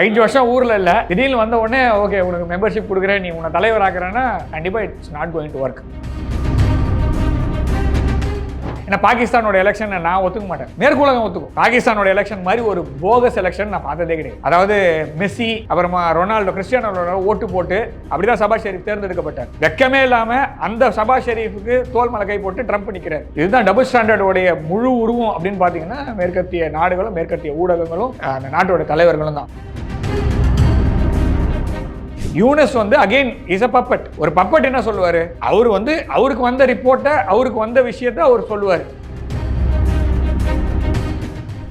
5 வருஷம் ஊரில் இல்லை, திடீர்னு வந்த உடனே ஓகே உனக்கு மெம்பர்ஷிப் கொடுக்குறேன், நீ உன்னை தலைவர் ஆக்குறேன்னா கண்டிப்பாக it's not going to work. ஏன்னா பாகிஸ்தானோட எலெக்ஷன் நான் ஒத்துக்க மாட்டேன், மேற்குலகம் ஒத்துக்கும். பாகிஸ்தானோட எலெக்ஷன் மாதிரி ஒரு போகஸ் எலெக்ஷன் நான் பார்த்ததே கிடையாது. அதாவது மெஸ்ஸி அப்புறமா ரொனால்டோ கிறிஸ்டியானோ ரொனால்டோ ஓட்டு போட்டு அப்படிதான் சபா ஷெரீப் தேர்ந்தெடுக்கப்பட்டார். வெக்கமே இல்லாம அந்த சபா ஷெரீஃபுக்கு தோல் மலை கை போட்டு ட்ரம்ப் நிற்கிறார். இதுதான் டபுள் ஸ்டாண்டர்டோடைய முழு உருவம் அப்படின்னு பார்த்தீங்கன்னா மேற்கத்திய நாடுகளும் மேற்கத்திய ஊடகங்களும் அந்த நாட்டோட தலைவர்களும் தான். யூனஸ் வந்து அகைன் இஸ் அ பப்பட். ஒரு பப்பட் என்ன சொல்லுவாரு, அவர் வந்து அவருக்கு வந்த ரிப்போர்ட்டை அவருக்கு வந்த விஷயத்தை அவர் சொல்லுவார்.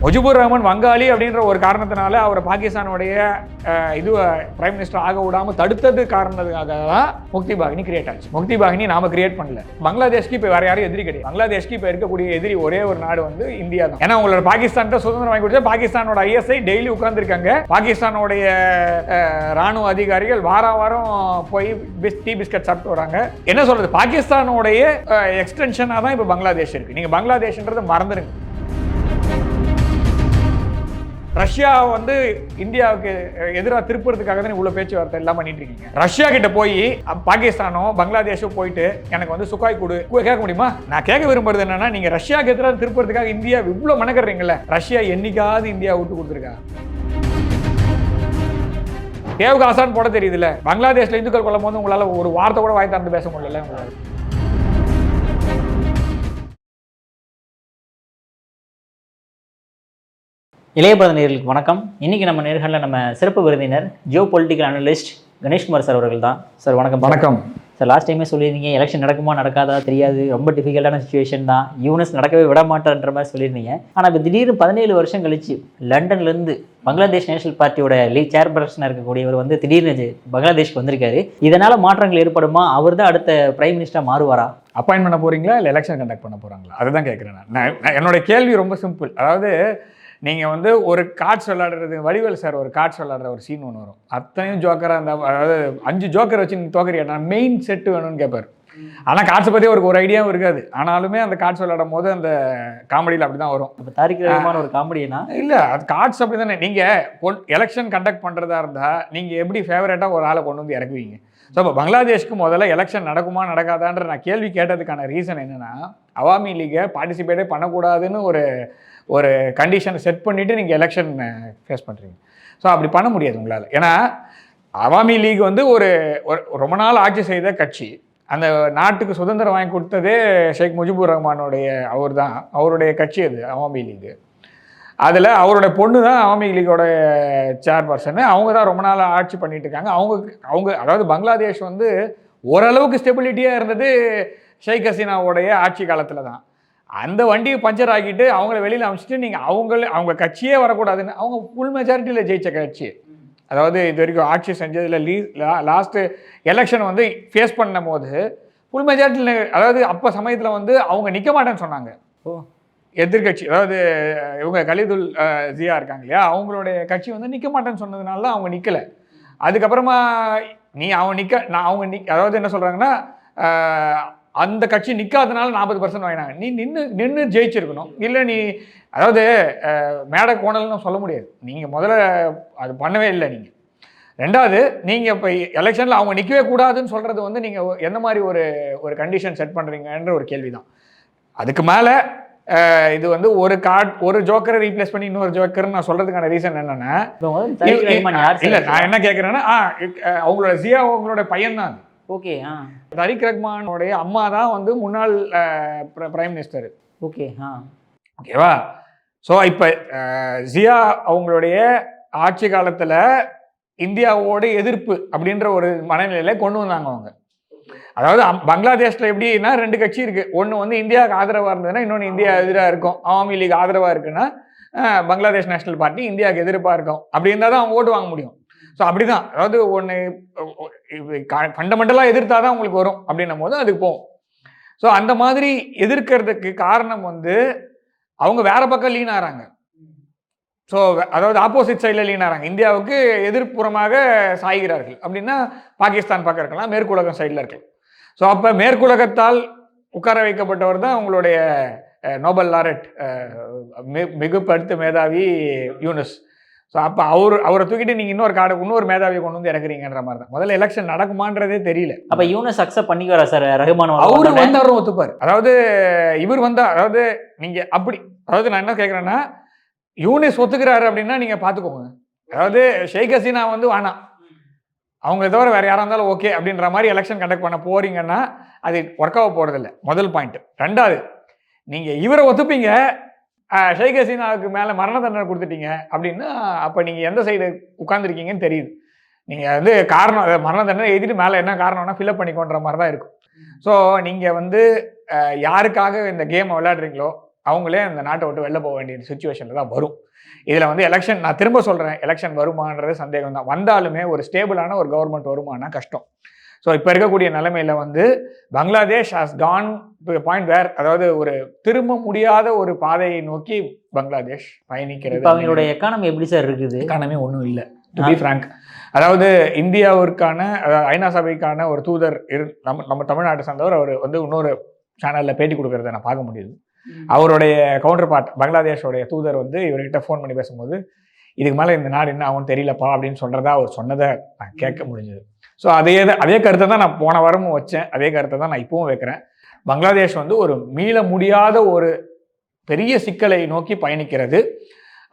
முஜிபுர் ரஹ்மான் வங்காளி அப்படின்ற ஒரு காரணத்தினால அவர் பாகிஸ்தானுடைய இது பிரைம் மினிஸ்டர் ஆக விடாமல் தடுத்தது காரணத்துக்காக தான் முக்தி பாகினி கிரியேட் ஆச்சு. முக்தி பாகினி நாம கிரியேட் பண்ணல. பங்களாதேஷ்க்கு இப்போ வேற யாரும் எதிரி கிடையாது. பங்களாதேஷ்க்கு இப்போ இருக்கக்கூடிய எதிரி ஒரே ஒரு நாடு வந்து இந்தியா தான். ஏன்னா உங்களோட பாகிஸ்தான் சுதந்திரம் வாங்கி கொடுத்தா பாகிஸ்தானோட ஐஎஸ்ஐ டெய்லி உட்கார்ந்துருக்காங்க. பாகிஸ்தானுடைய ராணுவ அதிகாரிகள் வாரம் போய் டீ பிஸ்கட் சாப்பிட்டு வராங்க. என்ன சொல்றது, பாகிஸ்தானுடைய எக்ஸ்டென்ஷனாக தான் இப்போ பங்களாதேஷ் இருக்கு. நீங்க பங்களாதேஷ்ன்றதை மறந்துடுங்க. ரஷ்யா வந்து இந்தியாவுக்கு எதிராக திருப்புறதுக்காக தான் இவ்வளவு பேச்சுவார்த்தை எல்லாம் பண்ணிட்டு இருக்கீங்க. ரஷ்யா கிட்ட போய் பாகிஸ்தானோ பங்களாதேஷோ போயிட்டு எனக்கு வந்து சுக்காய் கொடு கேட்க முடியுமா? நான் கேட்க விரும்புறது என்னன்னா, நீங்க ரஷ்யாவுக்கு எதிராக திருப்புறதுக்காக இந்தியா இவ்வளவு மனக்கறீங்கல்ல, ரஷ்யா என்னைக்காவது இந்தியா விட்டு கொடுத்துருக்கா? தேவுக்கு ஆசான் போட தெரியுதுல்ல. பங்களாதேஷ்ல இந்துக்கள் கொள்ளும் போது உங்களால ஒரு வார்த்தை கூட வாய் திறந்து பேச முடியல உங்களால. இளையபாரத நேயர்களுக்கு வணக்கம். இன்னைக்கு நம்ம நேர்களில் நம்ம சிறப்பு விருந்தினர் Jio political analyst Ganeshkumar sir அவர்கள் தான். சார் வணக்கம். வணக்கம் சார். லாஸ்ட் டைமே சொல்லியிருந்தீங்க எலெக்ஷன் நடக்குமா நடக்காதா தெரியாது, ரொம்ப டிஃபிகல்ட்டான சுச்சுவேஷன் தான், யூனஸ் நடக்கவே விட மாட்டேன்ற மாதிரி சொல்லியிருந்தீங்க. ஆனால் இப்போ திடீர்னு 17 வருஷம் கழிச்சு லண்டன்லேருந்து பங்களாதேஷ் நேஷனல் பார்ட்டியோட சேர்பர்சனாக இருக்கக்கூடியவர் வந்து திடீர்னு பங்களாதேஷ்க்கு வந்திருக்காரு. இதனால் மாற்றங்கள் ஏற்படுமா? அவர் தான் அடுத்த பிரைம் மினிஸ்டராக மாறுவாரா? அப்பாயின்ட் பண்ண போறீங்களா இல்லை எலெக்ஷன் கண்டக்ட் பண்ண போறாங்களா? அதுதான் கேட்குறேன் நான். என்னோட கேள்வி ரொம்ப சிம்பிள். அதாவது நீங்கள் வந்து ஒரு கார்ட்ஸ் விளையாடுறது, வடிவேல் சார் ஒரு கார்ட்ஸ் விளையாடுற ஒரு சீன் ஒன்று வரும். அத்தனையும் ஜோக்கராக இருந்தால், அதாவது 5 ஜோக்கர் வச்சு நீங்கள் தோக்கறியா, நான் மெயின் செட்டு வேணும்னு கேட்பார். ஆனால் கார்ட்ஸை பற்றி ஒரு ஐடியாவும் இருக்காது. ஆனாலுமே அந்த கார்ட்ஸ் விளையாடும் போது அந்த காமெடியில் அப்படி தான் வரும். இப்போ தாரிகமான ஒரு காமெடினா இல்லை, அது கார்ட்ஸ் அப்படி தானே. நீங்கள் எலெக்ஷன் கண்டக்ட் பண்ணுறதா இருந்தால் நீங்கள் எப்படி ஃபேவரட்டாக ஒரு ஆளை கொண்டு வந்து இறக்குவீங்க? ஸோ இப்போ பங்களாதேஷ்க்கு முதல்ல எலெக்ஷன் நடக்குமா நடக்காதான்ற நான் கேள்வி கேட்டதுக்கான ரீசன் என்னென்னா, அவாமி லீகை பார்ட்டிசிபேட்டே பண்ணக்கூடாதுன்னு ஒரு கண்டிஷனை செட் பண்ணிவிட்டு நீங்கள் எலெக்ஷன் ஃபேஸ் பண்ணுறீங்க. ஸோ அப்படி பண்ண முடியாது உங்களால். ஏன்னா அவாமி லீக் வந்து ஒரு ரொம்ப நாள் ஆட்சி செய்த கட்சி. அந்த நாட்டுக்கு சுதந்திரம் வாங்கி கொடுத்ததே ஷேக் முஜிபுர் ரஹ்மானுடைய அவருடைய கட்சி அது அவாமி லீக். அதில் அவருடைய பொண்ணு தான் அவாமி லீகோட சேர்பர்சனு. அவங்க தான் ரொம்ப நாள் ஆட்சி பண்ணிட்டு இருக்காங்க. அவங்க அதாவது பங்களாதேஷ் வந்து ஓரளவுக்கு ஸ்டெபிலிட்டியாக இருந்தது ஷேக் ஹசீனாவுடைய ஆட்சி காலத்தில் தான். அந்த வண்டியை பஞ்சர் ஆக்கிட்டு அவங்கள வெளியில் அமைச்சிட்டு நீங்கள் அவங்க கட்சியே வரக்கூடாதுன்னு அவங்க ஃபுல் மெஜாரிட்டியில் ஜெயிச்ச கட்சி. அதாவது இது வரைக்கும் ஆட்சி செஞ்சதில் லாஸ்ட்டு எலெக்ஷன் வந்து ஃபேஸ் பண்ணும் போது ஃபுல் மெஜாரிட்டியில், அதாவது அப்போ சமயத்தில் வந்து அவங்க நிற்க மாட்டேன்னு சொன்னாங்க. எதிர்கட்சி, அதாவது இவங்க கலிதுல் ஜியா இருக்காங்க இல்லையா, அவங்களுடைய கட்சி வந்து நிற்க மாட்டேன்னு சொன்னதுனால தான் அவங்க நிற்கலை. அதுக்கப்புறமா அதாவது என்ன சொல்கிறாங்கன்னா, அந்த கட்சி நிற்காதனால 40% வாங்கினாங்க. நீ நின்று ஜெயிச்சிருக்கணும். இல்லை நீ அதாவது மேடை கோணல்னு சொல்ல முடியாது. நீங்கள் முதல்ல அது பண்ணவே இல்லை. நீங்கள் ரெண்டாவது, நீங்கள் இப்போ எலெக்ஷனில் அவங்க நிற்கவே கூடாதுன்னு சொல்கிறது வந்து நீங்கள் எந்த மாதிரி ஒரு கண்டிஷன் செட் பண்ணுறீங்கன்ற ஒரு கேள்வி தான். அதுக்கு மேலே இது வந்து ஒரு ஜோக்கரை ரீப்ளேஸ் பண்ணி இன்னொரு ஜோக்கர்னு நான் சொல்கிறதுக்கான ரீசன் என்னென்னா, இல்லை நான் என்ன கேட்குறேன்னா, அவங்களோட ஜியா அவங்களோட பையன்தான் அது. ஓகே. தரிக் ரஹ்மானுடைய அம்மா தான் வந்து முன்னாள் பிரைம் மினிஸ்டர். ஓகேவா? ஸோ இப்போ ஜியா அவங்களுடைய ஆட்சி காலத்தில் இந்தியாவோட எதிர்ப்பு அப்படின்ற ஒரு மனநிலையில கொண்டு வந்தாங்க அவங்க. அதாவது பங்களாதேஷில் எப்படின்னா 2 கட்சி இருக்குது. ஒன்று வந்து இந்தியாவுக்கு ஆதரவாக இருந்ததுன்னா இன்னொன்று இந்தியா எதிராக இருக்கும். அவாமி லீக் ஆதரவாக இருக்குன்னா பங்களாதேஷ் நேஷனல் பார்ட்டி இந்தியாவுக்கு எதிர்ப்பாக இருக்கும். அப்படி இருந்தால் தான் அவங்க ஓட்டு வாங்க முடியும். ஸோ அப்படி தான், அதாவது ஒன்று ஃபண்டமெண்டலாக எதிர்த்தா தான் உங்களுக்கு வரும் அப்படின்னும் போது அதுக்கு போகும். ஸோ அந்த மாதிரி எதிர்க்கிறதுக்கு காரணம் வந்து அவங்க வேற பக்கம் லீன் ஆகிறாங்க. ஸோ அதாவது ஆப்போசிட் சைடில் லீன் ஆகிறாங்க. இந்தியாவுக்கு எதிர்ப்புறமாக சாய்கிறார்கள். அப்படின்னா பாகிஸ்தான் பக்கம் இருக்கலாம், மேற்குலகம் சைடில் இருக்கலாம். ஸோ அப்போ மேற்குலகத்தால் உட்கார வைக்கப்பட்டவர் தான் உங்களுடைய நோபல் லாரெட் மிகுப்படுத்த மேதாவி யூனஸ். ஸோ அப்போ அவரை தூக்கிட்டு நீங்கள் இன்னொரு மேதாவியை கொண்டு வந்து இறக்குறீங்கன்ற மாதிரி தான். முதல்ல எலெக்ஷன் நடக்குமான்றதே தெரியல. அப்ப யூனஸ் அக்செப்ட் பண்ணிக்குவாரா சார் ரஹ்மான்? அவரு வந்தாரும் ஒத்துப்பார். அதாவது இவர் வந்தா, அதாவது நீங்க அப்படி, அதாவது நான் என்ன கேட்குறேன்னா, யூனிஸ் ஒத்துக்கிறாரு அப்படின்னா நீங்க பார்த்துக்கோங்க. அதாவது ஷேக் ஹசீனா வந்து வேணாம், அவங்களை தவிர வேற யாரா இருந்தாலும் ஓகே அப்படின்ற மாதிரி எலெக்ஷன் கண்டக்ட் பண்ண போறீங்கன்னா அது ஒர்க் ஆக போறதில்லை. முதல் பாயிண்ட். ரெண்டாவது, நீங்க இவரை ஒத்துப்பீங்க, ஷேக் ஹசீனாவுக்கு மேலே மரண தண்டனை கொடுத்துட்டீங்க அப்படின்னா அப்போ நீங்கள் எந்த சைடு உட்காந்துருக்கீங்கன்னு தெரியுது. நீங்கள் வந்து காரணம் மரண தண்டனை எழுதிட்டு மேலே என்ன காரணம்னா ஃபில்அப் பண்ணிக்கோன்ற மாதிரி தான் இருக்கும். ஸோ நீங்கள் வந்து யாருக்காக இந்த கேமை விளையாடுறீங்களோ அவங்களே அந்த நாட்டை விட்டு வெளில போக வேண்டிய சுச்சுவேஷனில் தான் வரும். இதில் வந்து எலெக்ஷன், நான் திரும்ப சொல்கிறேன், எலெக்ஷன் வருமானது சந்தேகம் தான். வந்தாலுமே ஒரு ஸ்டேபிளான ஒரு கவர்மெண்ட் வருமானா கஷ்டம். ஸோ இப்போ இருக்கக்கூடிய நிலைமையில் வந்து Bangladesh has gone to a point where, அதாவது ஒரு திரும்ப முடியாத ஒரு பாதையை நோக்கி பங்களாதேஷ் பயணிக்கிறது. அவங்களுடைய எக்கானமி எப்படி சார் இருக்குது? எக்கானமி ஒன்றும் இல்லை, டு பி ஃப்ராங்க். அதாவது இந்தியாவிற்கான ஐநா சபைக்கான ஒரு தூதர் நம்ம தமிழ்நாட்டை சார்ந்தவர், அவர் வந்து இன்னொரு சேனலில் பேட்டி கொடுக்கறத நான் பார்க்க முடியுது. அவருடைய கவுண்டர் பார்ட் பங்களாதேஷோடைய தூதர் வந்து இவர்கிட்ட ஃபோன் பண்ணி பேசும்போது, இதுக்கு மேலே இந்த நாடு என்ன ஆகும் தெரியலப்பா அப்படின்னு சொல்கிறதா அவர் சொன்னதை நான் கேட்க முடிஞ்சது. ஸோ அதே கருத்தை தான் நான் போன வாரமும் வச்சேன், அதே கருத்தை தான் நான் இப்பவும் வைக்கிறேன். பங்களாதேஷ் வந்து ஒரு மீள முடியாத ஒரு பெரிய சிக்கலை நோக்கி பயணிக்கிறது.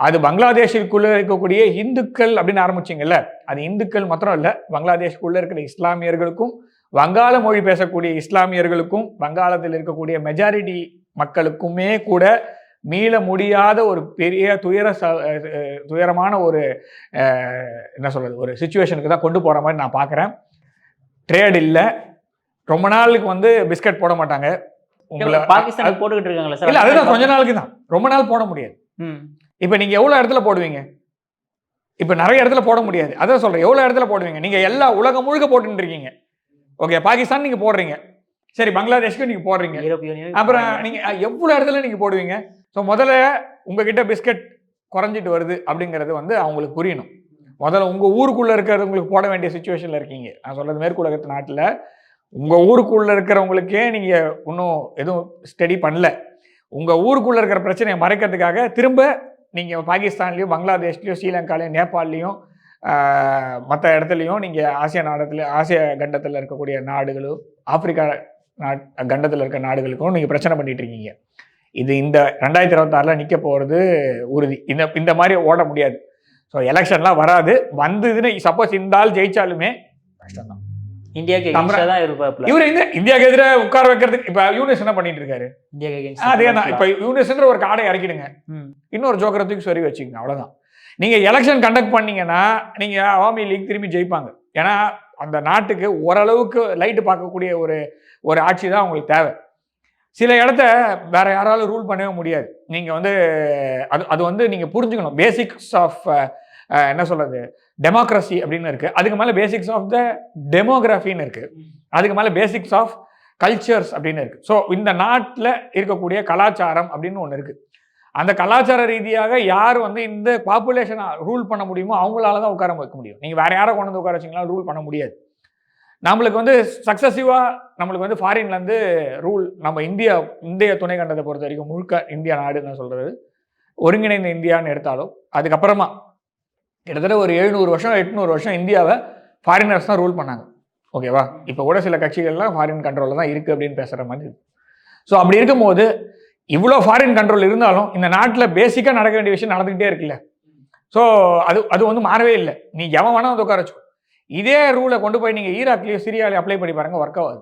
அது பங்களாதேஷிற்குள்ளே இருக்கக்கூடிய இந்துக்கள் அப்படின்னு ஆரம்பிச்சிங்கல்ல, அது இந்துக்கள் மாத்திரம் இல்லை, பங்களாதேஷ்குள்ளே இருக்கிற இஸ்லாமியர்களுக்கும், வங்காள மொழி பேசக்கூடிய இஸ்லாமியர்களுக்கும், வங்காளத்தில் இருக்கக்கூடிய மெஜாரிட்டி மக்களுக்குமே கூட மீள முடியாத ஒரு பெரிய துயரமான ஒரு என்ன சொல்றது, ஒரு சிச்சுவேஷனுக்கு தான் கொண்டு போகிற மாதிரி நான் பார்க்குறேன். ட்ரேட் இல்லை, ரொம்ப நாளுக்கு வந்து பிஸ்கட் போட மாட்டாங்க. உங்களை பாகிஸ்தான் போட்டுக்கிட்டு இருக்காங்களா சார்? இல்லை, அதுதான் கொஞ்ச நாளுக்கு தான், ரொம்ப நாள் போட முடியாது. இப்போ நீங்கள் எவ்வளோ இடத்துல போடுவீங்க? இப்போ நிறைய இடத்துல போட முடியாது, அதான் சொல்கிறேன். எவ்வளோ இடத்துல போடுவீங்க? நீங்கள் எல்லா உலகம் முழுக்க போட்டுட்டு இருக்கீங்க. ஓகே, பாகிஸ்தான் நீங்கள் போடுறீங்க, சரி, பங்களாதேஷ்க்கு நீங்கள் போடுறீங்க, அப்புறம் நீங்கள் எவ்வளோ இடத்துல நீங்கள் போடுவீங்க? ஸோ முதல்ல உங்ககிட்ட பிஸ்கட் குறைஞ்சிட்டு வருது அப்படிங்கிறது வந்து அவங்களுக்கு புரியணும். முதல்ல உங்கள் ஊருக்குள்ளே இருக்கிறவங்களுக்கு போட வேண்டிய சுச்சுவேஷனில் இருக்கீங்க. நான் சொல்கிறது மேற்கு உலகத்து நாட்டில் உங்கள் ஊருக்குள்ளே இருக்கிறவங்களுக்கே நீங்கள் இன்னும் எதுவும் ஸ்டடி பண்ணல. உங்கள் ஊருக்குள்ளே இருக்கிற பிரச்சனையை மறைக்கிறதுக்காக திரும்ப நீங்கள் பாகிஸ்தான்லேயும், பங்களாதேஷ்லேயும், ஸ்ரீலங்காலையும், நேபாள்லேயும், மற்ற இடத்துலையும், நீங்கள் ஆசிய கண்டத்தில் இருக்கக்கூடிய நாடுகளும், ஆப்பிரிக்கா கண்டத்தில் இருக்கிற நாடுகளுக்கும் நீங்கள் பிரச்சனை பண்ணிட்டு இருக்கீங்க. இது இந்த 2026 நிற்க போகிறது உறுதி. இந்த மாதிரி ஓட முடியாது. ஸோ எலெக்ஷன்லாம் வராது. வந்ததுன்னு சப்போஸ் இந்த ஆள் ஜெயிச்சாலுமே கஷ்டம்தான். இவர் இந்தியாவுக்கு எதிராக உட்கார வைக்கிறதுக்கு இப்போ யூனிஸ் என்ன பண்ணிட்டு இருக்காரு? அதே தான். இப்போ யூனிஸ்ன்ற ஒரு கார்டை இறக்கிடுங்க, இன்னொரு ஜோக்கரை தூக்கி சொறி வச்சுக்கோங்க, அவ்வளோதான். நீங்கள் எலெக்ஷன் கண்டக்ட் பண்ணீங்கன்னா நீங்கள் அவாமி லீக் திரும்பி ஜெயிப்பாங்க. ஏன்னா அந்த நாட்டுக்கு ஓரளவுக்கு லைட்டு பார்க்கக்கூடிய ஒரு ஆட்சி தான் உங்களுக்கு தேவை. சில இடத்த வேற யாராலும் ரூல் பண்ணவே முடியாது. நீங்கள் வந்து அது வந்து நீங்கள் புரிஞ்சுக்கணும். பேசிக்ஸ் ஆஃப் என்ன சொல்றது, டெமோக்ரஸி அப்படின்னு இருக்கு, அதுக்கு மேலே பேசிக்ஸ் ஆஃப் த டெமோகிராஃபின்னு இருக்கு, அதுக்கு மேலே பேசிக்ஸ் ஆஃப் கல்ச்சர்ஸ் அப்படின்னு இருக்கு. ஸோ இந்த நாட்டில் இருக்கக்கூடிய கலாச்சாரம் அப்படின்னு ஒன்று இருக்கு. அந்த கலாச்சார ரீதியாக யார் வந்து இந்த பாப்புலேஷனை ரூல் பண்ண முடியுமோ அவங்களால தான் உட்கார வைக்க முடியும். நீங்கள் வேற யாரை கொண்டு வந்து உட்கார வச்சிங்களா ரூல் பண்ண முடியாது. நம்மளுக்கு வந்து சக்ஸசிவாக நம்மளுக்கு வந்து ஃபாரின்லேருந்து ரூல், நம்ம இந்திய துணை கண்டத்தை பொறுத்த வரைக்கும் முழுக்க இந்தியா நாடுன்னு சொல்கிறது ஒருங்கிணைந்த இந்தியான்னு எடுத்தாலும், அதுக்கப்புறமா கிட்டத்தட்ட ஒரு 700 வருஷம் 800 வருஷம் இந்தியாவை ஃபாரினர்ஸ் தான் ரூல் பண்ணாங்க. ஓகேவா? இப்போ கூட சில கட்சிகள்லாம் ஃபாரின் கண்ட்ரோலில் தான் இருக்குது அப்படின்னு பேசுகிற மாதிரி இருக்குது. ஸோ அப்படி இருக்கும்போது இவ்வளோ ஃபாரின் கண்ட்ரோல் இருந்தாலும் இந்த நாட்டில் பேசிக்காக நடக்க வேண்டிய விஷயம் நடந்துக்கிட்டே இருக்குல்ல. ஸோ அது வந்து மாறவே இல்லை. நீ எவன் வேணால் வந்து உட்கார வச்சுக்கோ. இதே ரூலை கொண்டு போய் நீங்கள் ஈராக்லேயும் சிரியாலையும் அப்ளை பண்ணி பாருங்க, ஒர்க் ஆகாது.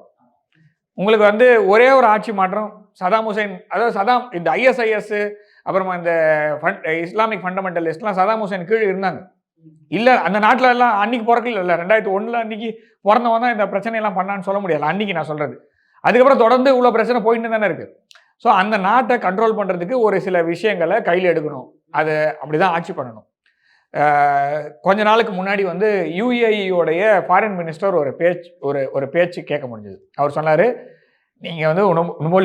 உங்களுக்கு வந்து ஒரே ஒரு ஆட்சி மாற்றம், சதாம் ஹுசைன், அதாவது இந்த ISIS அப்புறமா இந்த இஸ்லாமிக் ஃபண்டமெண்டலிஸ்ட்லாம் சதாம் ஹுசைன் கீழே இருந்தாங்க. இல்லை, அந்த நாட்டில் எல்லாம் அன்னைக்கு பிறக்கல, 2001 அன்னைக்கு பிறந்தவன் தான் இந்த பிரச்சனையெல்லாம் பண்ணான்னு சொல்ல முடியாது அன்னைக்கு நான் சொல்கிறது. அதுக்கப்புறம் தொடர்ந்து இவ்வளோ பிரச்சனை போயிட்டு தானே இருக்குது. ஸோ அந்த நாட்டை கண்ட்ரோல் பண்ணுறதுக்கு ஒரு சில விஷயங்களை கையில் எடுக்கணும். அதை அப்படி தான் ஆட்சி பண்ணணும். கொஞ்ச நாளுக்கு முன்னாடி வந்து UAE-யோடைய ஃபாரின் மினிஸ்டர் ஒரு பேச்சு கேட்க முடிஞ்சது. அவர் சொன்னார், நீங்கள் வந்து ரொம்ப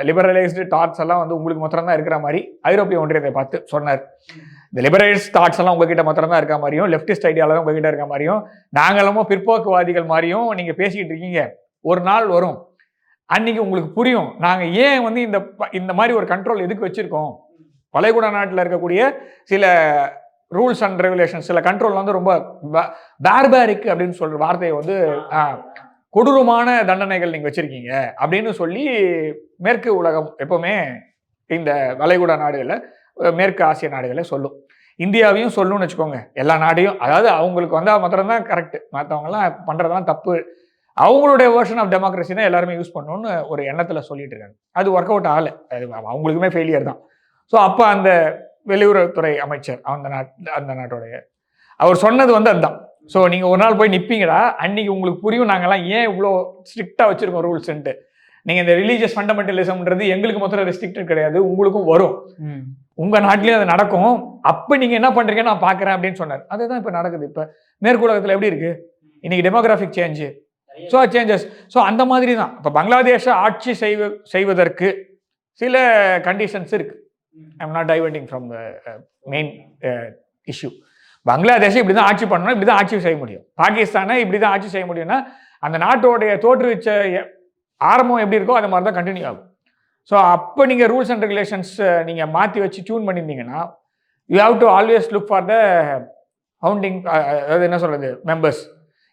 லிபரலைஸ்டு தாட்ஸ் எல்லாம் வந்து உங்களுக்கு மாத்திரம் தான் இருக்கிற மாதிரி ஐரோப்பிய ஒன்றியத்தை பார்த்து சொன்னார். இந்த லிபரலைஸ் தாட்ஸ் எல்லாம் உங்ககிட்ட மாத்திரம் தான் இருக்க மாதிரியும், லெஃப்டிஸ்ட் ஐடியாவில் தான் உங்ககிட்ட இருக்க மாதிரியும், நாங்களும் பிற்போக்குவாதிகள் மாதிரியும் நீங்கள் பேசிக்கிட்டு இருக்கீங்க. ஒரு நாள் வரும், அன்னைக்கு உங்களுக்கு புரியும் நாங்கள் ஏன் வந்து இந்த மாதிரி ஒரு கண்ட்ரோல் எதுக்கு வச்சுருக்கோம். வளைகுடா நாட்டில் இருக்கக்கூடிய சில ரூல்ஸ் அண்ட் ரெகுலேஷன்ஸ் சில கண்ட்ரோல் வந்து ரொம்ப பார்பாரிக் அப்படின்னு சொல்ற வார்த்தையை வந்து கொடூரமான தண்டனைகள் நீங்க வச்சிருக்கீங்க அப்படின்னு சொல்லி மேற்கு உலகம் எப்பவுமே இந்த வளைகுடா நாடுகளில் மேற்கு ஆசிய நாடுகளை சொல்லும். இந்தியாவையும் சொல்லும்னு வச்சுக்கோங்க. எல்லா நாடையும், அதாவது அவங்களுக்கு வந்தால் மாத்திரம்தான் கரெக்ட், மற்றவங்கலாம் பண்ணுறதெல்லாம் தப்பு, அவங்களுடைய வெர்ஷன் ஆஃப் டெமோக்ரஸி தான் எல்லாருமே யூஸ் பண்ணணும்னு ஒரு எண்ணத்தில் சொல்லிட்டு இருக்காங்க. அது ஒர்க் அவுட் ஆகலை, அது அவங்களுக்குமே ஃபெயிலியர் தான். ஸோ அப்போ அந்த வெளியுறவுத்துறை அமைச்சர் அந்த நாட்டோடைய அவர் சொன்னது வந்து அதுதான். ஸோ நீங்கள் ஒரு நாள் போய் நிற்பீங்கடா, அன்னைக்கு உங்களுக்கு புரியும் நாங்கள்லாம் ஏன் இவ்வளோ ஸ்ட்ரிக்டாக வச்சுருக்கோம் ரூல்ஸ்ன்ட்டு. நீங்கள் இந்த ரிலீஜியஸ் ஃபண்டமெண்டலிசம்ன்றது எங்களுக்கு மொத்தம் ரெஸ்ட்ரிக்டட் கிடையாது, உங்களுக்கும் வரும், உங்கள் நாட்டிலையும் அது நடக்கும், அப்போ நீங்கள் என்ன பண்ணுறீங்கன்னு நான் பார்க்குறேன் அப்படின்னு சொன்னார். அதுதான் இப்போ நடக்குது. இப்போ மேற்கு உலகத்தில் எப்படி இருக்குது இன்னைக்கு demographic change, so changes. So அந்த மாதிரி தான் இப்போ பங்களாதேஷை ஆட்சி செய்வதற்கு சில கண்டிஷன்ஸ் இருக்கு. I'm not diverting from the main issue. பங்களாதேஷை இப்படி தான் ஆட்சி பண்ணணும், இப்படி தான் ஆட்சி செய்ய முடியும். பாகிஸ்தானை இப்படி தான் ஆட்சி செய்ய முடியும்னா அந்த நாட்டோடைய தோற்றுவிச்ச ஆரம்பம் எப்படி இருக்கோ அது மாதிரி தான் கண்டினியூ ஆகும். ஸோ அப்போ நீங்கள் ரூல்ஸ் அண்ட் ரெகுலேஷன்ஸ் நீங்கள் மாற்றி வச்சு டியூன் பண்ணியிருந்தீங்கன்னா you have to always look for the founding, அதாவது என்ன சொல்கிறது, மெம்பர்ஸ்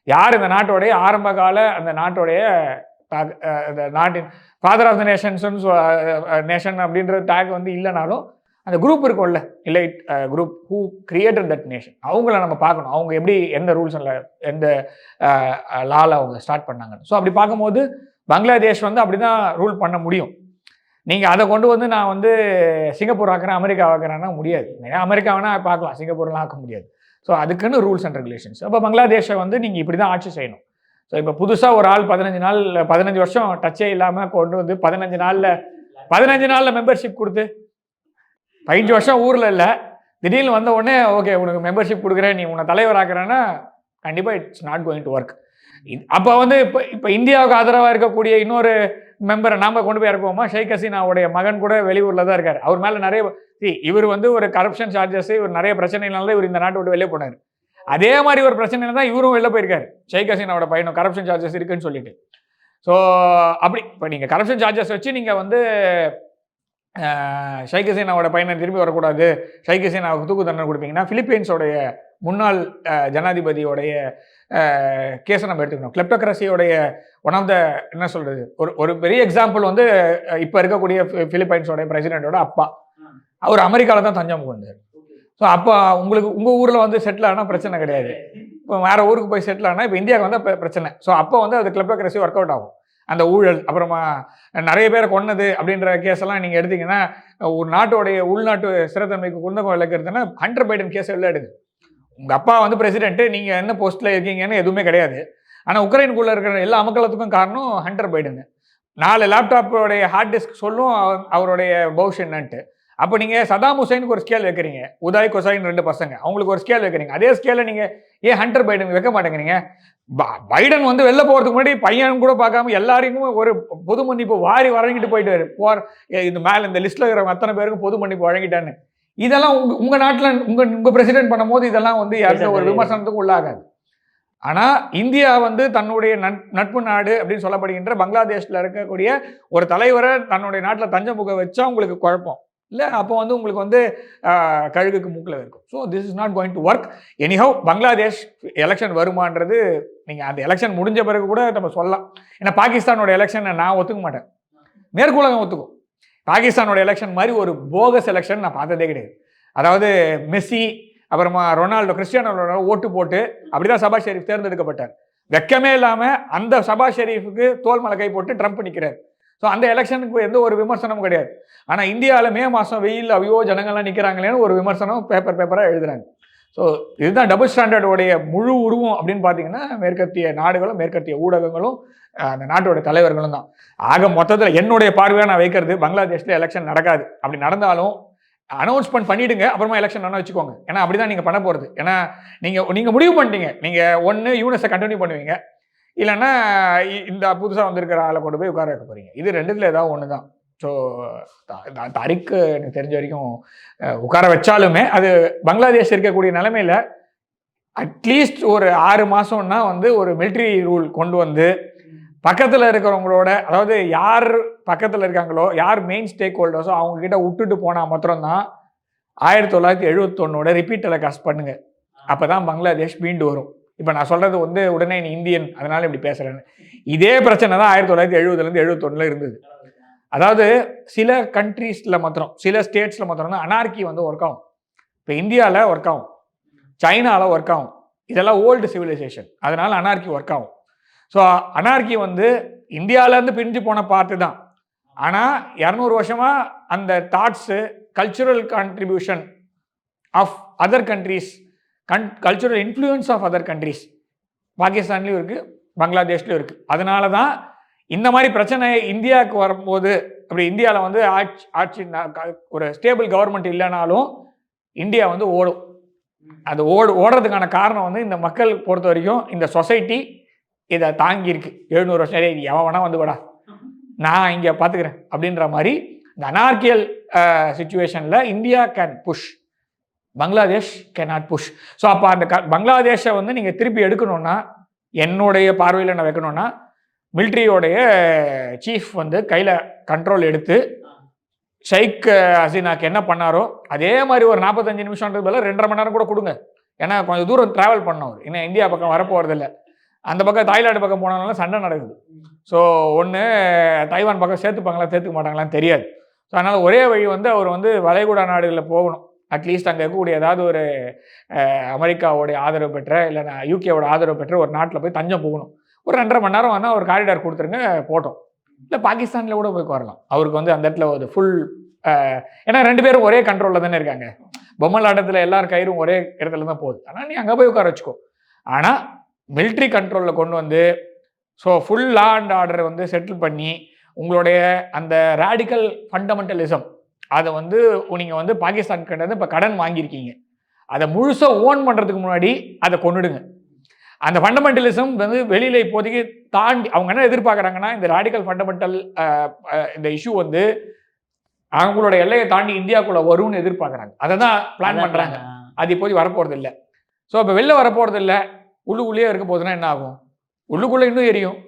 யார் இந்த நாட்டோடைய ஆரம்ப கால அந்த நாட்டோடைய அந்த நாட்டின் ஃபாதர் ஆஃப் த நேஷன் அப்படின்ற டேக் வந்து இல்லைனாலும் அந்த குரூப் இருக்கும்ல, elite group who created that nation, அவங்கள நம்ம பார்க்கணும். அவங்க எப்படி எந்த ரூல்ஸ் எந்த லால அவங்க ஸ்டார்ட் பண்ணாங்கன்னு. ஸோ அப்படி பார்க்கும்போது பங்களாதேஷ் வந்து அப்படி தான் ரூல் பண்ண முடியும். நீங்கள் அதை கொண்டு வந்து நான் வந்து சிங்கப்பூர் ஆக்குறேன், அமெரிக்கா ஆக்குறேன்னா முடியாது. அமெரிக்கா வேணால் பார்க்கலாம், சிங்கப்பூர்லாம் ஆக்க முடியாது. ஸோ அதுக்குன்னு ரூல்ஸ் அண்ட் ரெகுலேஷன்ஸ். அப்போ பங்களாதேஷை வந்து நீங்கள் இப்படி தான் ஆட்சி செய்யணும். ஸோ இப்போ புதுசாக ஒரு ஆள் 15 வருஷம் டச்சே இல்லாமல் கொண்டு வந்து 15 நாளில் மெம்பர்ஷிப் கொடுத்து 15 வருஷம் ஊரில் இல்லை, திடீர்னு வந்த உடனே ஓகே உனக்கு மெம்பர்ஷிப் கொடுக்குறேன், நீ உன்னை தலைவர் ஆக்குறேன்னா கண்டிப்பாக it's not going to work. அப்போ வந்து இப்போ இந்தியாவுக்கு ஆதரவாக இருக்கக்கூடிய இன்னொரு மெம்பரை நாம கொண்டு போய் இறக்குவோமா? ஷேக் ஹசீனாவுடைய மகன் கூட வெளியூரில் தான் இருக்கார். அவர் மேலே நிறைய இவர் வந்து ஒரு கரப்ஷன் சார்ஜஸ், இவர் நிறைய பிரச்சனைனால இவர் இந்த நாட்டை விட்டு வெளியே போனார். அதே மாதிரி ஒரு பிரச்சனையில தான் இவரும் வெளில போயிருக்காரு. ஷேக் ஹசீனாவோட பையனும் கரப்ஷன் சார்ஜஸ் இருக்குன்னு சொல்லிட்டு. ஸோ அப்படி இப்போ நீங்கள் கரப்ஷன் சார்ஜஸ் வச்சு நீங்கள் வந்து ஷேக் ஹசீனாவோட பையனை திரும்பி வரக்கூடாது, ஷேக் ஹசீனாவுக்கு தூக்கு தண்டனை கொடுப்பீங்கன்னா பிலிப்பைன்ஸோடைய முன்னாள் ஜனாதிபதியோடைய கேஸை நம்ம எடுத்துக்கணும். கிளெப்டோக்ரஸியோடைய ஒன் ஆஃப் த என்ன சொல்கிறது ஒரு பெரிய எக்ஸாம்பிள் வந்து இப்போ இருக்கக்கூடிய பிலிப்பைன்ஸோடைய பிரசிடென்ட்டோட அப்பா, அவர் அமெரிக்காவில் தான் தஞ்சம் புகுந்தார். ஸோ அப்போ உங்களுக்கு உங்கள் ஊரில் வந்து செட்டில் ஆனால் பிரச்சனை கிடையாது, இப்போ வேறு ஊருக்கு போய் செட்டில் ஆனால் இப்போ இந்தியாவுக்கு வந்தால் பிரச்சனை. ஸோ அப்போ வந்து அது கிளெப்டோக்ரஸி ஒர்க் அவுட் ஆகும். அந்த ஊழல் அப்புறமா நிறைய பேரை கொன்னது அப்படின்ற கேஸெல்லாம் நீங்கள் எடுத்தீங்கன்னா ஒரு நாட்டோடைய உள்நாட்டு ஸ்திரத்தன்மைக்கு குந்தகம் விளக்குறதுன்னா ஹண்டர் பைடன் கேஸ் எல்லாம் எடுது. உங்கள் அப்பா வந்து பிரசிடென்ட்டு, நீங்கள் என்ன போஸ்ட்டில் இருக்கீங்கன்னு எதுவுமே கிடையாது. ஆனால் உக்ரைனுக்குள்ளே இருக்கிற எல்லா அமக்கலத்துக்கும் காரணம் ஹண்டர் பைடன். 4 லேப்டாப்போடைய ஹார்ட் டிஸ்க் சொல்லும் அவருடைய பவுஷ் என்னன்ட்டு. அப்போ நீங்கள் சதாம் ஹுசைனுக்கு ஒரு ஸ்கேல் வைக்கிறீங்க, உதாய் கொசாயின் 2 பசங்க, அவங்களுக்கு ஒரு ஸ்கேல் வைக்கிறீங்க. அதே ஸ்கேலில் நீங்கள் ஏன் ஹண்டர் பைடன் வைக்க மாட்டேங்கிறீங்க? பைடன் வந்து வெளில போகிறதுக்கு முன்னாடி பையன் கூட பார்க்காம எல்லாருக்கும் ஒரு பொது மன்னிப்பு வாரி வழங்கிட்டு போயிட்டு இந்த மேலே இந்த லிஸ்ட்டில் இருக்கிற அத்தனை பேருக்கும் பொது மன்னிப்பு வழங்கிட்டான்னு. இதெல்லாம் உங்கள் நாட்டில் உங்கள் பிரசிடென்ட் பண்ணும்போது இதெல்லாம் வந்து யாருக்கும் ஒரு விமர்சனத்துக்கு உள்ளாகாது. ஆனால் இந்தியா வந்து தன்னுடைய நட்பு நாடு அப்படின்னு சொல்லப்படுகின்ற பங்களாதேஷில் இருக்கக்கூடிய ஒரு தலைவரை தன்னுடைய நாட்டில் தஞ்சம் புக வச்சா உங்களுக்கு குழப்பம் இல்லை, அப்போ வந்து உங்களுக்கு வந்து கழுகுக்கு மூக்கில் இருக்கும். So this is not going to work anyhow. Bangladesh election வருமானது நீங்கள் அந்த எலெக்ஷன் முடிஞ்ச பிறகு கூட நம்ம சொல்லலாம். ஏன்னா பாகிஸ்தானோட எலெக்ஷனை நான் ஒத்துக்க மாட்டேன், மேற்கு உலகம் ஒத்துக்கும். பாகிஸ்தானோட எலெக்ஷன் மாதிரி ஒரு போகஸ் எலெக்ஷன் நான் பார்த்ததே கிடையாது. அதாவது மெஸ்ஸி அப்புறமா ரொனால்டோ, கிறிஸ்டியானோ ரொனால்டோ ஓட்டு போட்டு அப்படிதான் சபாஸ் ஷெரீஃப் தேர்ந்தெடுக்கப்பட்டார். வெக்கமே இல்லாமல் அந்த சபாஸ் ஷெரீஃபுக்கு தோல் மலை கை போட்டு ட்ரம்ப் நிற்கிறார். ஸோ அந்த எலெக்ஷனுக்கு எந்த ஒரு விமர்சனமும் கிடையாது. ஆனால் இந்தியாவில் மே மாதம் வெயில் அவையோ ஜனங்கள்லாம் நிற்கிறாங்களேன்னு ஒரு விமர்சனம் பேப்பராக எழுதுறாங்க. ஸோ இதுதான் டபுள் ஸ்டாண்டர்டோடைய முழு உருவம் அப்படின்னு பார்த்தீங்கன்னா மேற்கத்திய நாடுகளும் மேற்கத்திய ஊடகங்களும் அந்த நாட்டோட தலைவர்களும் தான். ஆக மொத்தத்தில் என்னுடைய பார்வையாக நான் வைக்கிறது, பங்களாதேஷில் எலெக்ஷன் நடக்காது. அப்படி நடந்தாலும் அனௌன்ஸ்மெண்ட் பண்ணிவிடுங்க, அப்புறமா எலெக்ஷன் என்ன வச்சுக்கோங்க. ஏன்னா அப்படி தான் நீங்கள் பண்ண போகிறது. ஏன்னா நீங்கள் முடிவு பண்ணிட்டீங்க, நீங்கள் ஒன்று யூனிஸை கண்டினியூ பண்ணுவீங்க, இல்லைன்னா இந்த புதுசாக வந்திருக்கிற ஆளை கொண்டு போய் உட்கார வைக்க போகிறீங்க. இது ரெண்டுத்தில் ஏதாவது ஒன்று தான். ஸோ தாரிக்கு எனக்கு தெரிஞ்ச வரைக்கும் உட்கார வச்சாலுமே அது பங்களாதேஷ் இருக்கக்கூடிய நிலைமையில் அட்லீஸ்ட் ஒரு 6 மாதம்னா வந்து ஒரு மிலிட்ரி ரூல் கொண்டு வந்து பக்கத்தில் இருக்கிறவங்களோட, அதாவது யார் பக்கத்தில் இருக்காங்களோ யார் மெயின் ஸ்டேக் ஹோல்டர்ஸோ அவங்கக்கிட்ட விட்டுட்டு போனால் மாத்திரம்தான் 1971 ரிப்பீட் டெலிகாஸ்ட் பண்ணுங்க, அப்போ தான் பங்களாதேஷ் மீண்டு வரும். இப்போ நான் சொல்கிறது வந்து உடனே நீ இந்தியன் அதனால இப்படி பேசுகிறேன்னு, இதே பிரச்சனை தான் 1970லேருந்து 71 இருந்தது. அதாவது சில கண்ட்ரீஸில் மாத்திரம், சில ஸ்டேட்ஸில் மாத்திரம் தான் அனார்கி வந்து ஒர்க் ஆகும். இப்போ இந்தியாவில் ஒர்க் ஆகும், சைனாவில் ஒர்க் ஆகும், இதெல்லாம் ஓல்டு சிவிலைசேஷன், அதனால அனார்கி ஒர்க் ஆகும். ஸோ அனார்கி வந்து இந்தியாவிலேருந்து பிரிஞ்சு போன பார்ட்டு தான். ஆனால் 200 வருஷமாக அந்த thoughts, cultural contribution of other countries, cultural influence of other countries பாகிஸ்தான்லேயும் இருக்குது, பங்களாதேஷ்லேயும் இருக்குது. அதனால தான் இந்த மாதிரி பிரச்சனை இந்தியாவுக்கு வரும்போது, அப்படி இந்தியாவில் வந்து ஆட்சி ஒரு ஸ்டேபிள் கவர்மெண்ட் இல்லைனாலும் இந்தியா வந்து ஓடும். அது ஓடுறதுக்கான காரணம் வந்து இந்த மக்கள் பொறுத்த வரைக்கும் இந்த சொசைட்டி இதை தாங்கியிருக்கு. 700 வருஷம் எவன் வேணா வந்து விடா, நான் இங்கே பார்த்துக்கிறேன் அப்படின்ற மாதிரி இந்த அனார்கியல் சிச்சுவேஷனில் India can push, Bangladesh can not push. So அப்போ அந்த பங்களாதேஷை வந்து நீங்கள் திருப்பி எடுக்கணும்னா, என்னுடைய பார்வையில் நான் வைக்கணும்னா, மிலிட்ரியோடைய சீஃப் வந்து கையில் கண்ட்ரோல் எடுத்து ஷேக் ஹசீனாக்கு என்ன பண்ணாரோ அதே மாதிரி ஒரு 45 நிமிஷம்ன்றது பதில் 2.5 மணி நேரம் கூட கொடுங்க. ஏன்னா கொஞ்சம் தூரம் ட்ராவல் பண்ணவர், இன்னும் இந்தியா பக்கம் வரப்போகிறதில்ல. அந்த பக்கம் தாய்லாந்து பக்கம் போனாலும் சண்டை நடக்குது. ஸோ ஒன்று தைவான் பக்கம் சேர்த்துப்பாங்களா சேர்த்துக்க மாட்டாங்களான்னு தெரியாது. ஸோ அதனால் ஒரே வழி வந்து அவர் வந்து வளைகுடா நாடுகளில் போகணும். அட்லீஸ்ட் அங்கே இருக்கக்கூடிய ஏதாவது ஒரு அமெரிக்காவோடைய ஆதரவு பெற்ற, இல்லைன்னா யூகேவோட ஆதரவு பெற்ற ஒரு நாட்டில் போய் தஞ்சம் போகணும். ஒரு 2.5 மணி நேரம் வந்து அவர் காரிடார் கொடுத்துருங்க, போட்டோம். இல்லை பாகிஸ்தானில் கூட போய் வரலாம். அவருக்கு வந்து அந்த இடத்துல ஒரு ஃபுல், ஏன்னா 2 பேரும் ஒரே கண்ட்ரோலில் தானே இருக்காங்க. பொம்மலாட்டத்தில் எல்லாரும் கயிறும் ஒரே இடத்துல தான் போகுது. ஆனால் நீ அங்கே போய் உட்கார வச்சுக்கோ. ஆனால் மிலிட்ரி கண்ட்ரோலில் கொண்டு வந்து, ஸோ ஃபுல் லா அண்ட் ஆர்டரை வந்து செட்டில் பண்ணி, உங்களுடைய அந்த ரேடிக்கல் ஃபண்டமெண்டலிசம் அதை வந்து நீங்கள் வந்து பாகிஸ்தான் கிட்ட இப்போ கடன் வாங்கியிருக்கீங்க, அதை முழுசாக ஓன் பண்ணுறதுக்கு முன்னாடி அதை கொண்டுடுங்க. அந்த ஃபண்டமெண்டலிசம் வந்து வெளியில் இப்போதைக்கு தாண்டி அவங்க என்ன எதிர்பார்க்குறாங்கன்னா, இந்த ரேடிக்கல் ஃபண்டமெண்டல் இந்த இஷ்யூ வந்து அவங்களோட எல்லையை தாண்டி இந்தியாவுக்குள்ளே வரும்னு எதிர்பார்க்குறாங்க. அதை தான் பிளான் பண்ணுறாங்க. அது இப்போதைக்கு வரப்போகிறது இல்லை. ஸோ இப்போ வெளில வரப்போகிறது இல்லை, உள்ளுக்குள்ளேயே இருக்க போகுதுன்னா என்ன ஆகும்? உள்ளுக்குள்ளே இன்னும் எரியும்.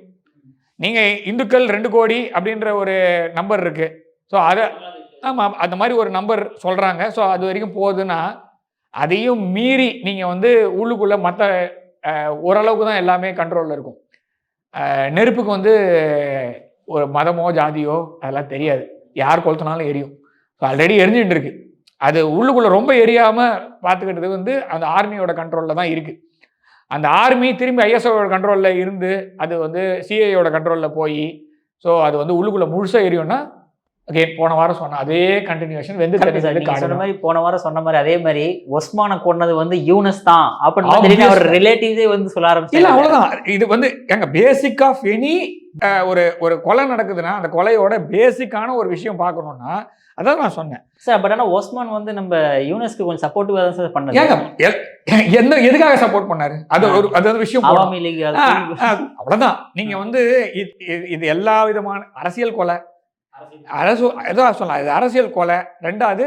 நீங்கள் இந்துக்கள் 2 கோடி அப்படின்ற ஒரு நம்பர் இருக்குது. ஸோ அதை ஆமாம், அந்த மாதிரி ஒரு நம்பர் சொல்கிறாங்க. ஸோ அது வரைக்கும் போகுதுன்னா அதையும் மீறி நீங்கள் வந்து உள்ளுக்குள்ளே மற்ற ஓரளவுக்கு தான் எல்லாமே கண்ட்ரோலில் இருக்கும். நெருப்புக்கு வந்து ஒரு மதமோ ஜாதியோ அதெல்லாம் தெரியாது, யார் கொளுத்தினாலும் எரியும். ஸோ ஆல்ரெடி எரிஞ்சுட்டு இருக்கு. அது உள்ளுக்குள்ளே ரொம்ப எரியாமல் பார்த்துக்கிட்டது வந்து அந்த ஆர்மியோட கண்ட்ரோலில் தான் இருக்குது. அந்த ஆர்மி திரும்பி ஐஎஸ்ஓட கண்ட்ரோலில் இருந்து அது வந்து சிஐயோட கண்ட்ரோலில் போய், ஸோ அது வந்து உள்ளுக்குள்ளே முழுசாக எரியும்னா, அகைன் போன வாரம் சொன்ன அதே கண்டினியூஷன் வந்து சொன்ன மாதிரி, போன வாரம் சொன்ன மாதிரி அதே மாதிரி ஒஸ்மானை கொண்டது வந்து யூனஸ் தான் அப்படின்னு அவர் ரிலேட்டிவ்ஸே வந்து சொல்ல ஆரம்பிச்சு. இல்லை அவ்வளோதான். இது வந்து எங்க பேசிக் ஆஃப் எனி ஒரு கொலை நடக்குதுன்னா அந்த கொலையோட பேசிக்கான ஒரு விஷயம் பார்க்கணும்னா அதான் நான் சொன்னேன் சார். பட் ஆனால் ஓஸ்மான் வந்து நம்ம யூனஸ்க்கு கொஞ்சம் சப்போர்ட்டிவாக தான் சார் பண்ணாரு. எதுக்காக சப்போர்ட் பண்ணாரு? அது விஷயம் அவாமி லீக் அவ்வளோதான். நீங்க வந்து இது எல்லா விதமான அரசியல் கொலை, ஏதோ சொல்லலாம், இது அரசியல் கொலை. 2வது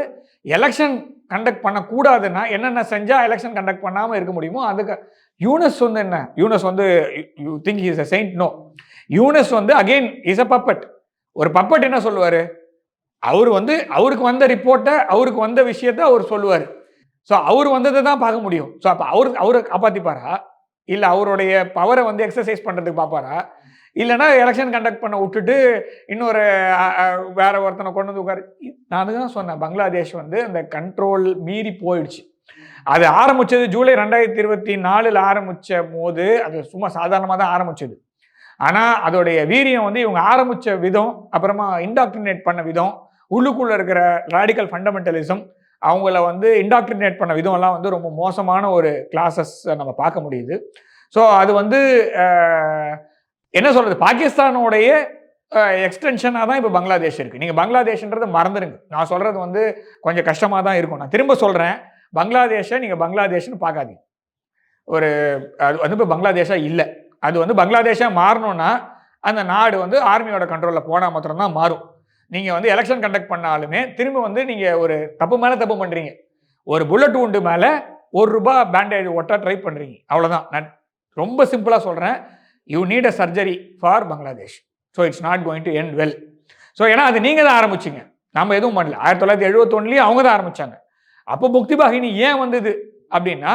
எலெக்ஷன் கண்டக்ட் பண்ணக்கூடாதுன்னா என்னென்ன செஞ்சா எலெக்ஷன் கண்டக்ட் பண்ணாமல் இருக்க முடியுமோ அதுக்கு. யூனஸ் வந்து என்ன, யூனஸ் வந்து you think he is a saint? No, Yunus வந்து அகெயின் இஸ் எ பப்பட். ஒரு பப்பட் என்ன சொல்லுவார்? அவர் வந்து அவருக்கு வந்த ரிப்போர்ட்டை, அவருக்கு வந்த விஷயத்த அவர் சொல்லுவார். ஸோ அவர் வந்ததை தான் பார்க்க முடியும். ஸோ அப்போ அவரை காப்பாற்றிப்பாரா, இல்லை அவருடைய பவரை வந்து எக்ஸசைஸ் பண்ணுறதுக்கு பார்ப்பாரா, இல்லைனா எலெக்ஷன் கண்டக்ட் பண்ண விட்டுட்டு இன்னொரு வேற ஒருத்தனை கொண்டு வந்து உட்காரு? நான் அதுதான் சொன்னேன், பங்களாதேஷ் வந்து அந்த கண்ட்ரோல் மீறி போயிடுச்சு. அது ஆரம்பிச்சது ஜூலை 2024 ஆரம்பித்த போது அது சும்மா சாதாரணமாக தான் ஆரம்பிச்சது. ஆனால் அதோடைய வீரியம் வந்து இவங்க ஆரம்பித்த விதம், அப்புறமா இன்டாக்ட்ரினேட் பண்ண விதம், உள்ளுக்குள்ளே இருக்கிற ராடிக்கல் ஃபண்டமெண்டலிசம் அவங்கள வந்து இன்டாக்ட்ரினேட் பண்ண விதம்லாம் வந்து ரொம்ப மோசமான ஒரு கிளாஸஸ் நம்ம பார்க்க முடியுது. ஸோ அது வந்து என்ன சொல்கிறது, பாகிஸ்தானோடைய எக்ஸ்டென்ஷனாக தான் இப்போ பங்களாதேஷ் இருக்குது. நீங்கள் பங்களாதேஷ்ன்றதை மறந்துடுங்க. நான் சொல்கிறது வந்து கொஞ்சம் கஷ்டமாக தான் இருக்கும். நான் திரும்ப சொல்கிறேன், பங்களாதேஷை நீங்கள் பங்களாதேஷ்னு பார்க்காதீங்க. அது வந்து இப்போ பங்களாதேஷாக இல்லை. அது வந்து பங்களாதேஷாக மாறணும்னா அந்த நாடு வந்து ஆர்மியோட கண்ட்ரோலில் போனால் மாத்திரம்தான் மாறும். நீங்கள் வந்து எலெக்ஷன் கண்டக்ட் பண்ணாலுமே திரும்ப வந்து நீங்கள் ஒரு தப்பு மேலே தப்பு பண்ணுறீங்க. ஒரு புல்லட் உண்டு மேலே ₹1 பேண்டேஜ் ஒட்ட ட்ரை பண்ணுறீங்க, அவ்வளோதான். நான் ரொம்ப சிம்பிளாக சொல்கிறேன், you need a surgery for Bangladesh. So it's not going to end well. So ஏன்னா அது நீங்கள் தான் ஆரம்பிச்சிங்க, நம்ம எதுவும் பண்ணல. 1971 அவங்க தான் ஆரம்பித்தாங்க. அப்போ முக்தி பாகினி ஏன் வந்தது அப்படின்னா,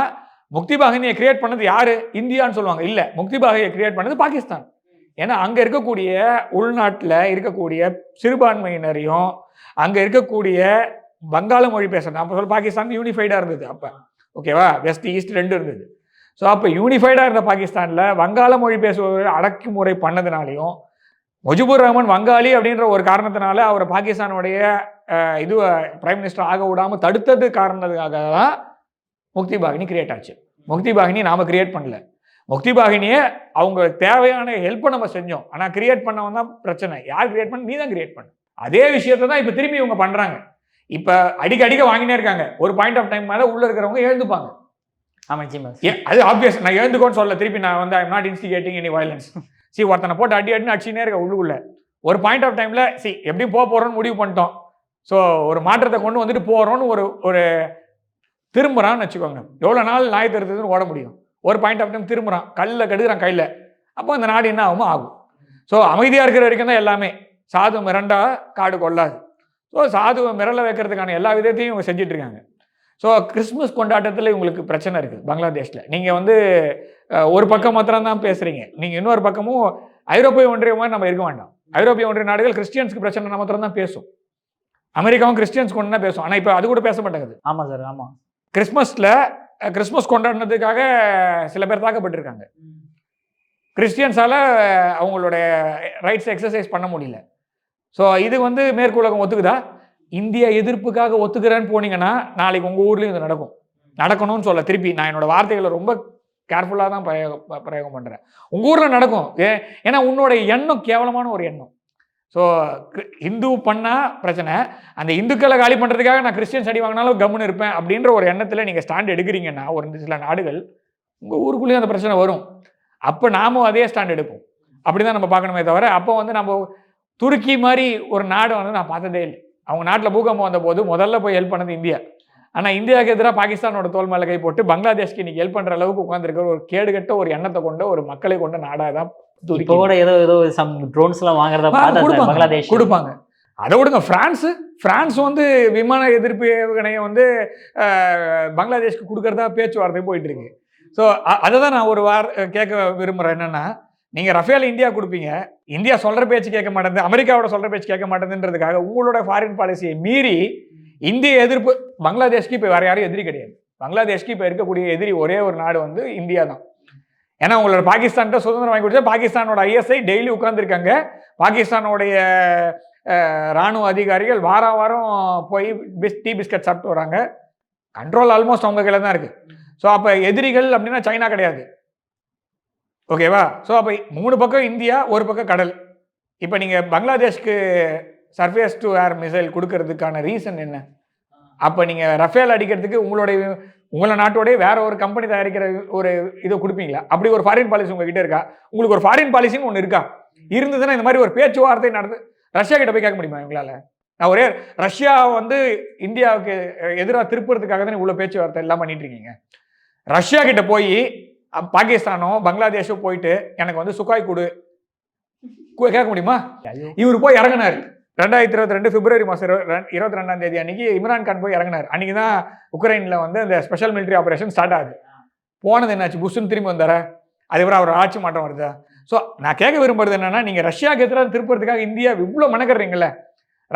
முக்தி பாகினியை கிரியேட் பண்ணது யாரு? இந்தியான்னு சொல்லுவாங்க. இல்ல, முக்தி பாகினியை கிரியேட் பண்ணது பாகிஸ்தான். ஏன்னா அங்க இருக்கக்கூடிய உள்நாட்டில் இருக்கக்கூடிய சிறுபான்மையினரையும், அங்க இருக்கக்கூடிய வங்காள மொழி பேசுறது, அப்போ சொல்ல பாகிஸ்தான் யூனிஃபைடா இருந்தது அப்ப. ஓகேவா? வெஸ்ட் ஈஸ்ட் 2 இருந்தது. ஸோ அப்போ யூனிஃபைடா இருந்த பாகிஸ்தான்ல வங்காள மொழி பேசுபவர்கள் அடக்குமுறை பண்ணதுனாலையும், முஜிபுர் ரஹ்மான் வங்காளி அப்படின்ற ஒரு காரணத்தினால அவர் பாகிஸ்தானுடைய இது பிரைம் மினிஸ்டர் ஆக விடாம தடுத்தது காரணத்துக்காக தான் முக்தி பாகினி கிரியேட் ஆச்சு. முக்தி பாகினி நாம கிரியேட் பண்ணல. முக்தி பாகினியை அவங்க தேவையான ஹெல்ப்பை நம்ம செஞ்சோம். ஆனா கிரியேட் பண்ணவன் தான் பிரச்சனை. யார் கிரியேட் பண்ண? நீ தான் கிரியேட் பண்ண. அதே விஷயத்தை தான் இப்ப திரும்பி இவங்க பண்றாங்க. இப்ப அடிக்க வாங்கினே இருக்காங்க. ஒரு பாயிண்ட் ஆஃப் டைம் மேல உள்ள இருக்கிறவங்க எழுந்துப்பாங்க. ஆமா, நிச்சயமா. அது ஆப்வியஸ். நான் எழுந்துக்கோன்னு சொல்ல, திருப்பி நான் வந்து I am not instigating any violence. ஒருத்தனை போட்டு அடின்னு அடிச்சுனே இருக்க உள்ளுக்குள்ள. ஒரு பாயிண்ட் ஆஃப் டைம்ல எப்படியும் போறோம்னு முடிவு பண்ணிட்டோம். ஸோ ஒரு மாற்றத்தை கொண்டு வந்துட்டு போறோம்னு ஒரு திரும்புறான்னு வச்சுக்கோங்க. எவ்வளவு நாள் நாய் தருதுன்னு ஓட முடியும்? ஒரு பாயிண்ட் ஆஃப் டைம் திரும்புறான், கல்ல கெடுக்கிறான் கையில. அப்போ அந்த நாடு என்ன ஆகுமோ ஆகும். ஸோ அமைதியா இருக்கிற வரைக்கும் தான் எல்லாமே. சாது மிரண்டா காடு கொள்ளாது. ஸோ சாதுவை மிரள வைக்கிறதுக்கான எல்லா விதத்தையும் இவங்க செஞ்சுட்டு இருக்காங்க. ஸோ கிறிஸ்துமஸ் கொண்டாட்டத்தில் இவங்களுக்கு பிரச்சனை இருக்குது பங்களாதேஷில். நீங்கள் வந்து ஒரு பக்கம் மாத்திரம் தான் பேசுகிறீங்க. நீங்கள் இன்னொரு பக்கமும் ஐரோப்பிய ஒன்றியம் மாதிரி நம்ம இருக்க வேண்டாம். ஐரோப்பிய ஒன்றிய நாடுகள் கிறிஸ்டியன்ஸ்க்கு பிரச்சனை மாத்திரம் தான் பேசும். அமெரிக்காவும் கிறிஸ்டியன்ஸ் கொண்டு தான் பேசும். ஆனால் இப்போ அது கூட பேச மாட்டேங்குது. ஆமாம் சார், ஆமாம். கிறிஸ்மஸ் கொண்டாடினதுக்காக சில பேர் தாக்கப்பட்டிருக்காங்க. கிறிஸ்டியன்ஸால் அவங்களுடைய ரைட்ஸ் எக்ஸசைஸ் பண்ண முடியல. ஸோ இது வந்து மேற்குலகம் ஒத்துக்குதா? இந்திய எதிர்ப்புக்காக ஒத்துக்கிறேன்னு போனீங்கன்னா நாளைக்கு உங்கள் ஊர்லேயும் இது நடக்கணும்னு சொல்ல. திருப்பி நான் என்னோட வார்த்தைகளை ரொம்ப கேர்ஃபுல்லாக தான் பிரயோகம் பண்ணுறேன். உங்கள் ஊரில் நடக்கும். ஏன்னா உன்னோட எண்ணம் கேவலமான ஒரு எண்ணம். ஸோ இந்து பண்ணால் பிரச்சனை. அந்த இந்துக்களை காலி பண்ணுறதுக்காக நான் கிறிஸ்டியன்ஸ் அடி வாங்கினாலும் கம்முன்னு இருப்பேன் அப்படின்ற ஒரு எண்ணத்தில் நீங்கள் ஸ்டாண்ட் எடுக்கிறீங்கன்னா ஒரு சில நாடுகள், உங்கள் ஊருக்குள்ளேயும் அந்த பிரச்சனை வரும். அப்போ நாமும் அதே ஸ்டாண்ட் எடுப்போம். அப்படி தான் நம்ம பார்க்கணுமே தவிர, அப்போ வந்து நம்ம துருக்கி மாதிரி ஒரு நாடு வந்து நான் பார்த்ததே இல்லை. அவங்க நாட்டில் பூகம்பம் வந்த போது முதல்ல போய் ஹெல்ப் பண்ணது இந்தியா. ஆனால் இந்தியாவுக்கு எதிராக பாகிஸ்தானோட தோல் மேலே கை போட்டு பங்களாதேஷ்க்கு இன்னைக்கு ஹெல்ப் பண்ணுற அளவுக்கு உட்காந்துருக்கிற ஒரு கேடுகட்ட ஒரு எண்ணத்தை கொண்ட ஒரு மக்களை கொண்ட நாடாக தான் துருக்கியோட ஏதோ சம் ட்ரோன்ஸ்லாம் வாங்குறத பங்களாதேஷ் கொடுப்பாங்க. அதை விடுங்க. பிரான்ஸ் வந்து விமான எதிர்ப்பு ஏவுகணையை வந்து பங்களாதேஷ்க்கு கொடுக்கறதா பேச்சுவார்த்தை போயிட்டு இருக்கு. ஸோ அதை தான் நான் ஒரு கேட்க விரும்புகிறேன். என்னன்னா, நீங்கள் ரஃபேல் இந்தியா கொடுப்பீங்க, இந்தியா சொல்கிற பேச்சு கேட்க மாட்டேங்குது, அமெரிக்காவோட சொல்கிற பேச்சு கேட்க மாட்டேங்குதுன்றதுக்காக உங்களோட ஃபாரின் பாலிசியை மீறி இந்திய எதிர்ப்பு. பங்களாதேஷ்க்கு இப்போ வேறு யாரும் எதிரி கிடையாது. பங்களாதேஷ்க்கு இப்போ இருக்கக்கூடிய எதிரி ஒரே ஒரு நாடு வந்து இந்தியா தான். ஏன்னா உங்களோட பாகிஸ்தான்கிட்ட சுதந்திரம் வாங்கி கொடுத்தா பாகிஸ்தானோட ஐஎஸ்ஐ டெய்லி உட்காந்துருக்காங்க. பாகிஸ்தானோடைய இராணுவ அதிகாரிகள் வாரம் போய் டீ பிஸ்கட் சாப்பிட்டு வராங்க. கண்ட்ரோல் ஆல்மோஸ்ட் அவங்க கையில் தான் இருக்குது. ஸோ அப்போ எதிரிகள் அப்படின்னா சைனா கிடையாது. ஓகேவா? ஸோ அப்போ 3 பக்கம் இந்தியா, ஒரு பக்கம் கடல். இப்போ நீங்கள் பங்களாதேஷ்க்கு சர்ஃபேஸ் டு ஏர் மிசைல் கொடுக்கறதுக்கான ரீசன் என்ன? அப்போ நீங்கள் ரஃபேல் அடிக்கிறதுக்கு உங்களை நாட்டோடைய வேற ஒரு கம்பெனி தயாரிக்கிற ஒரு இதை கொடுப்பீங்களா? அப்படி ஒரு ஃபாரின் பாலிசி உங்ககிட்ட இருக்கா? உங்களுக்கு ஒரு ஃபாரின் பாலிசின்னு ஒன்று இருக்கா? இருந்ததுன்னா இந்த மாதிரி ஒரு பேச்சுவார்த்தை நடந்து ரஷ்யா கிட்ட போய் கேட்க முடியுமா இவங்களால? நான் ஒரே ரஷ்யா வந்து இந்தியாவுக்கு எதிராக திருப்புறதுக்காக தான் இவ்வளோ பேச்சுவார்த்தை எல்லாம் பண்ணிட்டு இருக்கீங்க. ரஷ்யா கிட்ட போய் பாகிஸ்தானோ பங்களாதேஷோ போயிட்டு எனக்கு வந்து சுக்காய் கொடு கேட்க முடியுமா? இவர் போய் இறங்கினார் 2022 பிப்ரவரி மாதம் 22ஆம் தேதி அன்னைக்கு இம்ரான் கான் போய் இறங்கினார். அன்னைக்கு தான் உக்ரைனில் வந்து அந்த ஸ்பெஷல் மிலிட்டரி ஆபரேஷன் ஸ்டார்ட் ஆகுது. போனது என்னாச்சு? புஷ்ன்னு திரும்பி வந்தார? அதுக்கப்புறம் அவர் ஆட்சி மாற்றம் வருதா? ஸோ நான் கேட்க விரும்புறது என்னன்னா, நீங்கள் ரஷ்யாவுக்கு எதிராக திருப்புறதுக்காக இந்தியா இவ்வளோ மெனக்கிறீங்கள,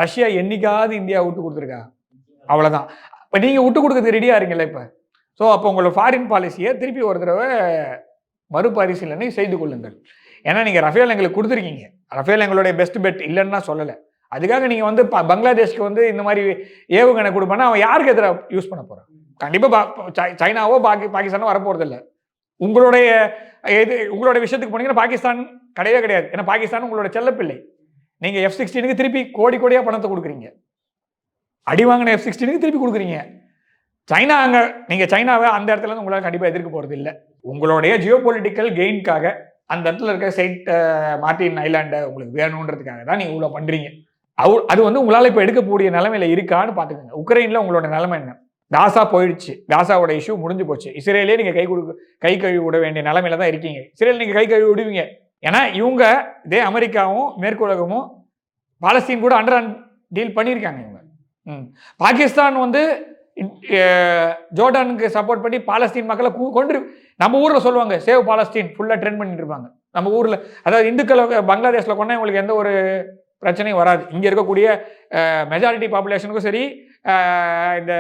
ரஷ்யா என்னைக்காவது இந்தியா விட்டு கொடுத்துருக்கா? அவ்வளோதான். இப்போ நீங்கள் விட்டு கொடுக்கறதுக்கு ரெடியாக இருங்கல்ல இப்போ. ஸோ அப்போ உங்களோட ஃபாரின் பாலிசியை திருப்பி ஒரு தடவை மறுபரிசீலனை செய்து கொள்ளுங்கள். ஏன்னா நீங்கள் ரஃபேல் எங்களுக்கு கொடுத்துருக்கீங்க. ரஃபேல் எங்களுடைய பெஸ்ட் பெட் இல்லைன்னு தான் சொல்லலை. அதுக்காக நீங்கள் வந்து பங்களாதேஷ்க்கு வந்து இந்த மாதிரி ஏவுகணை கொடுப்பானா அவன் யாருக்கு எதிராக யூஸ் பண்ண போகிறான்? கண்டிப்பாக சைனாவோ பாகிஸ்தானோ வரப்போகிறது இல்லை. உங்களுடைய விஷயத்துக்கு போனீங்கன்னா பாகிஸ்தான் கிடையவே கிடையாது. ஏன்னா பாகிஸ்தான் உங்களோட செல்லப்பிள்ளை. நீங்கள் F-16க்கு திருப்பி கோடியாக பணத்தை கொடுக்குறீங்க. அடி வாங்கின F-16க்கு திருப்பி கொடுக்குறீங்க. சைனா நீங்கள் சைனாவை அந்த இடத்துல இருந்து உங்களால் கண்டிப்பாக எதிர்க்க போகிறது இல்லை. உங்களுடைய ஜியோ பொலிட்டிக்கல் கெயின்காக அந்த இடத்துல இருக்க செயின்ட் மார்ட்டின் ஐலாண்டை உங்களுக்கு வேணுன்றதுக்காக தான் நீங்கள் இவ்வளோ பண்ணுறீங்க. அது வந்து உங்களால் இப்போ எடுக்கக்கூடிய நிலைமையில இருக்கான்னு பார்த்துக்கோங்க. உக்ரைனில் உங்களோட நிலைமை என்ன? காசா போயிடுச்சு. காசாவோட இஷ்யூ முடிஞ்சு போச்சு. இஸ்ரேலே நீங்கள் கை கழுவி விட வேண்டிய நிலைமையில தான் இருக்கீங்க. இஸ்ரேல் நீங்கள் கை கழுவி விடுவீங்க. ஏன்னா இவங்க இதே அமெரிக்காவும் மேற்குலகமும் பாலஸ்தீன் கூட அண்டர் டீல் பண்ணியிருக்காங்க. இவங்க பாகிஸ்தான் வந்து ஜோர்டானுக்கு சப்போர்ட் பண்ணி பாலஸ்தீன் மக்களை கொண்டு நம்ம ஊரில் சொல்லுவாங்க சேவ் பாலஸ்தீன் ஃபுல்லாக ட்ரெண்ட் பண்ணிட்டு இருப்பாங்க நம்ம ஊரில். அதாவது இந்துக்களை பங்களாதேஷில் கொண்டா உங்களுக்கு எந்த ஒரு பிரச்சனையும் வராது. இங்கே இருக்கக்கூடிய மெஜாரிட்டி பாப்புலேஷனுக்கும் சரி, இந்த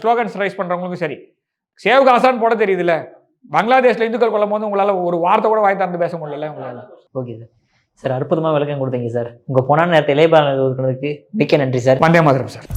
ஸ்லோகன்ஸ் ரைஸ் பண்ணுறவங்களுக்கும் சரி, சேவ் காசான்னு போட தெரியுதுல்ல. பங்களாதேஷில் இந்துக்கள் கொள்ளும் போது உங்களால் ஒரு வார்த்தை கூட வாய் திறந்து பேச முடியல உங்களால். Okay sir. சார் அற்புதமாக விளக்கம் கொடுத்தீங்க சார். உங்கள் பொன்னான நேரத்தை இளையபாரனுக்கு மிக்க நன்றி சார். வந்தே மாதரம் சார்.